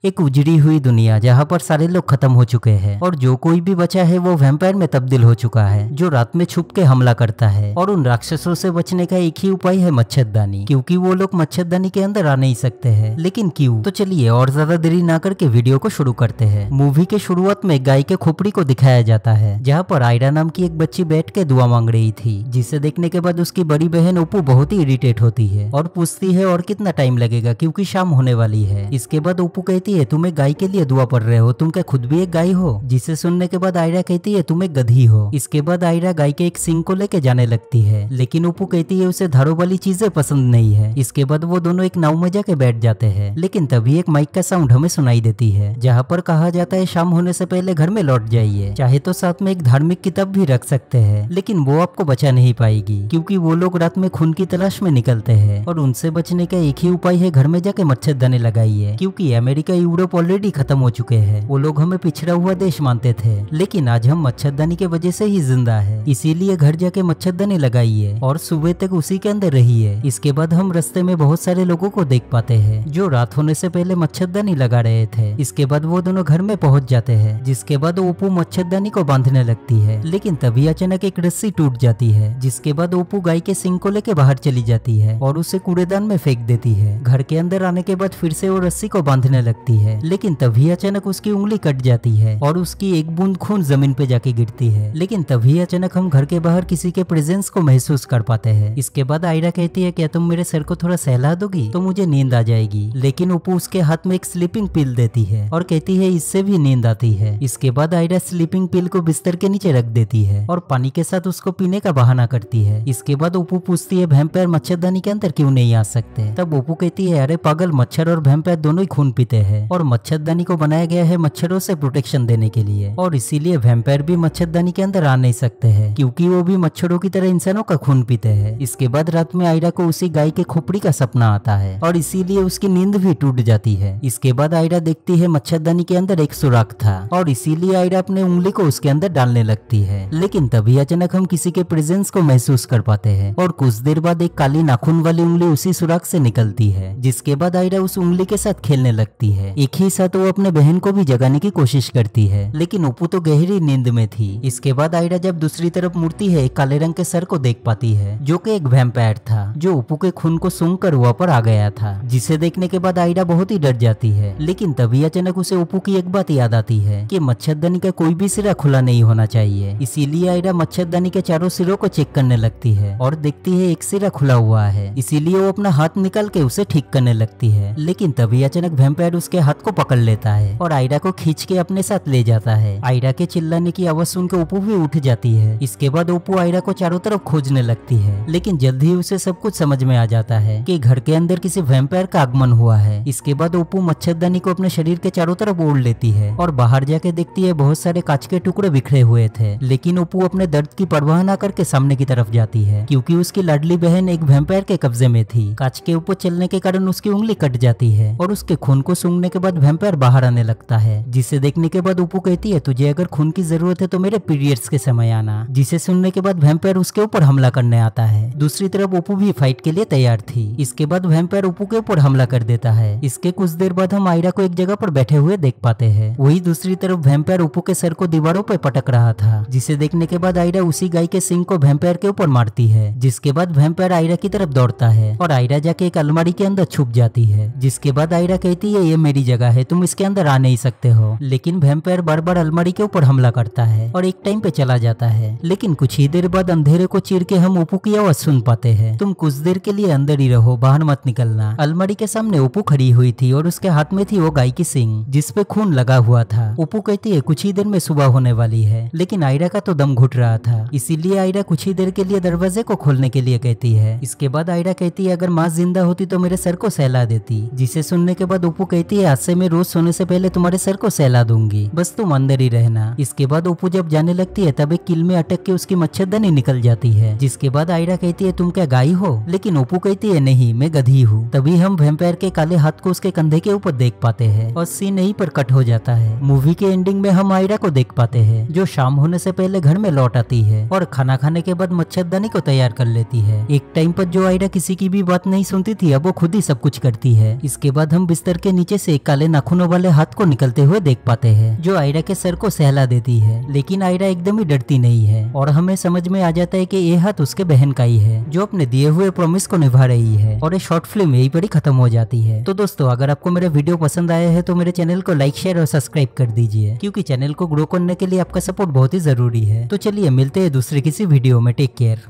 एक उजड़ी हुई दुनिया जहाँ पर सारे लोग खत्म हो चुके हैं और जो कोई भी बचा है वो वैम्पायर में तब्दील हो चुका है, जो रात में छुप के हमला करता है। और उन राक्षसों से बचने का एक ही उपाय है मच्छरदानी, क्योंकि वो लोग मच्छरदानी के अंदर आ नहीं सकते हैं। लेकिन क्यों? तो चलिए और ज्यादा देरी ना करके वीडियो को शुरू करते हैं। मूवी के शुरुआत में गाय के खोपड़ी को दिखाया जाता है, जहाँ पर आयरा नाम की एक बच्ची बैठ के दुआ मांग रही थी, जिसे देखने के बाद उसकी बड़ी बहन ओपू बहुत ही इरिटेट होती है और पूछती है और कितना टाइम लगेगा, क्योंकि शाम होने वाली है। इसके बाद ओपू कहती है तुम एक गाय के लिए दुआ पढ़ रहे हो, तुम क्या खुद भी एक गाय हो? जिसे सुनने के बाद आयरा कहती है तुम एक गधी हो। इसके बाद आयरा गाय के एक सिंग को लेके जाने लगती है, लेकिन ओपू कहती है उसे धारों वाली चीजें पसंद नहीं है। इसके बाद वो दोनों एक नाव में जाके बैठ जाते हैं, लेकिन तभी एक माइक का साउंड हमें सुनाई देती है, जहाँ पर कहा जाता है शाम होने से पहले घर में लौट जाइए, चाहे तो साथ में एक धार्मिक किताब भी रख सकते हैं, लेकिन वो आपको बचा नहीं पाएगी, क्योंकि वो लोग रात में खून की तलाश में निकलते हैं और उनसे बचने का एक ही उपाय है घर में जाके मच्छरदानी लगाइए, क्योंकि अमेरिका यूरोप ऑलरेडी खत्म हो चुके हैं। वो लोग हमें पिछड़ा हुआ देश मानते थे, लेकिन आज हम मच्छरदानी के वजह से ही जिंदा है, इसीलिए घर जाके मच्छरदानी लगाइए और सुबह तक उसी के अंदर रहिए। इसके बाद हम रास्ते में बहुत सारे लोगों को देख पाते हैं जो रात होने से पहले मच्छरदानी लगा रहे थे। इसके बाद वो दोनों घर में पहुंच जाते हैं, जिसके बाद ओपू मच्छरदानी को बांधने लगती है, लेकिन तभी अचानक एक रस्सी टूट जाती है, जिसके बाद ओपू गाय के सिंग को लेके बाहर चली जाती है और उसे कूड़ेदान में फेंक देती है। घर के अंदर आने के बाद फिर से वो रस्सी को बांधने लगती है, लेकिन तभी अचानक उसकी उंगली कट जाती है और उसकी एक बूंद खून जमीन पे जाके गिरती है। लेकिन तभी अचानक हम घर के बाहर किसी के प्रेजेंस को महसूस कर पाते हैं। इसके बाद आयरा कहती है क्या तुम मेरे सर को थोड़ा सहला दोगी तो मुझे नींद आ जाएगी, लेकिन ओपू उसके हाथ में एक स्लीपिंग पिल देती है और कहती है इससे भी नींद आती है। इसके बाद आयरा स्लीपिंग पिल को बिस्तर के नीचे रख देती है और पानी के साथ उसको पीने का बहाना करती है। इसके बाद ओपू पूछती है वैम्पायर मच्छरदानी के अंदर क्यों नहीं आ सकते? तब ओपू कहती है अरे पागल, मच्छर और वैम्पायर दोनों ही खून पीते हैं और मच्छरदानी को बनाया गया है मच्छरों से प्रोटेक्शन देने के लिए, और इसीलिए वैम्पायर भी मच्छरदानी के अंदर आ नहीं सकते हैं, क्योंकि वो भी मच्छरों की तरह इंसानों का खून पीते हैं। इसके बाद रात में आयरा को उसी गाय के खोपड़ी का सपना आता है और इसीलिए उसकी नींद भी टूट जाती है। इसके बाद आयरा देखती है मच्छरदानी के अंदर एक सुराख था और इसीलिए आयरा अपने उंगली को उसके अंदर डालने लगती है, लेकिन तभी अचानक हम किसी के प्रेजेंस को महसूस कर पाते हैं और कुछ देर बाद एक काली नाखून वाली उंगली उसी सुराख से निकलती है। जिसके बाद आयरा उस उंगली के साथ खेलने लगती है। एक ही साथ वो अपने बहन को भी जगाने की कोशिश करती है, लेकिन ओपू तो गहरी नींद में थी। इसके बाद आयरा जब दूसरी तरफ मुड़ती है, एक काले रंग के सर को देख पाती है, जो कि एक वैम्पायर था, जो ओपू के खून को सूंघकर वहां पर आ गया था, जिसे देखने के बाद आयरा बहुत ही डर जाती है। लेकिन तभी अचानक उसे ओपू की एक बात याद आती है कि मच्छरदानी का कोई भी सिरा खुला नहीं होना चाहिए। इसीलिए आयरा मच्छरदानी के चारों सिरों को चेक करने लगती है और देखती है एक सिरा खुला हुआ है, इसीलिए वो अपना हाथ निकाल के उसे ठीक करने लगती है। लेकिन तभी अचानक वैम्पायर उसके हाथ को पकड़ लेता है और आयरा को खींच के अपने साथ ले जाता है। आयरा के चिल्लाने की आवाज सुनकर ओपू भी उठ जाती है। इसके बाद ओपू आयरा को चारों तरफ खोजने लगती है, लेकिन जल्द ही उसे सब कुछ समझ में आ जाता है कि घर के अंदर किसी वैम्पायर का आगमन हुआ है। इसके बाद ओपू मच्छरदानी को अपने शरीर के चारों तरफ ओढ़ लेती है और बाहर जाके देखती है बहुत सारे कांच के टुकड़े बिखरे हुए थे, लेकिन ओपू अपने दर्द की परवाह न करके सामने की तरफ जाती है, क्योंकि उसकी लाडली बहन एक वैम्पायर के कब्जे में थी। कांच के ऊपर चलने के कारण उसकी उंगली कट जाती है और उसके खून को सूंघने के बाद वैम्पायर बाहर आने लगता है, जिसे देखने के बाद ओपू कहती है तुझे अगर खून की जरूरत है तो मेरे पीरियड्स के समय आना, जिसे सुनने के बाद वैम्पायर उसके ऊपर हमला करने आता है। दूसरी तरफ ओपू भी फाइट के लिए तैयार थी। इसके बाद वैम्पायर ओपू के ऊपर हमला कर देता है। इसके कुछ देर बाद हम आयरा को एक जगह पर बैठे हुए देख पाते हैं। वही दूसरी तरफ वैम्पायर ओपू के सर को दीवारों पर पटक रहा था, जिसे देखने के बाद आयरा उसी गाय के सिंग को वैम्पायर के ऊपर मारती है, जिसके बाद वैम्पायर आयरा की तरफ दौड़ता है और आयरा जाके एक अलमारी के अंदर छुप जाती है। जिसके बाद आयरा कहती है ये मेरी जगह है, तुम इसके अंदर आ नहीं सकते हो, लेकिन वैम्पायर बार बार अलमारी के ऊपर हमला करता है और एक टाइम पे चला जाता है। लेकिन कुछ ही देर बाद अंधेरे को चीर के हम ओपू की आवाज सुन पाते हैं, तुम कुछ देर के लिए अंदर ही रहो, बाहर मत निकलना। अलमारी के सामने ओपू खड़ी हुई थी और उसके हाथ में थी वो गाय की सिंग, जिसपे खून लगा हुआ था। ओपू कहती है कुछ ही देर में सुबह होने वाली है, लेकिन आयरा का तो दम घुट रहा था, इसीलिए आयरा कुछ ही देर के लिए दरवाजे को खोलने के लिए कहती है। इसके बाद आयरा कहती है अगर माँ जिंदा होती तो मेरे सर को सहला देती, जिसे सुनने के बाद ओपू कहती है आज से मैं रोज सोने से पहले तुम्हारे सर को सहला दूंगी, बस तुम अंदर ही रहना। इसके बाद ओपू जब जाने लगती है तब एक कील में अटक के उसकी मच्छरदानी निकल जाती है, जिसके बाद आयरा कहती है तुम क्या गाय हो? लेकिन ओपू कहती है नहीं, मैं गधी हूँ। तभी हम वैम्पायर के काले हाथ को उसके कंधे के ऊपर देख पाते हैं और सीन यहीं पर कट हो जाता है। मूवी के एंडिंग में हम आयरा को देख पाते हैं, जो शाम होने से पहले घर में लौट आती है और खाना खाने के बाद मच्छरदानी को तैयार कर लेती है। एक टाइम पर जो आयरा किसी की भी बात नहीं सुनती थी, अब वो खुद ही सब कुछ करती है। इसके बाद हम बिस्तर के नीचे से से एक काले नाखूनों वाले हाथ को निकलते हुए देख पाते हैं, जो आयरा के सर को सहला देती है। लेकिन आयरा एकदम ही डरती नहीं है और हमें समझ में आ जाता है कि ये हाथ उसके बहन का ही है, जो अपने दिए हुए प्रॉमिस को निभा रही है। और ये शॉर्ट फिल्म यही पर ही खत्म हो जाती है। तो दोस्तों, अगर आपको मेरे वीडियो पसंद आया है तो मेरे चैनल को लाइक, शेयर और सब्सक्राइब कर दीजिए, क्योंकि चैनल को ग्रो करने के लिए आपका सपोर्ट बहुत ही जरूरी है। तो चलिए मिलते हैं दूसरे किसी वीडियो में। Take care.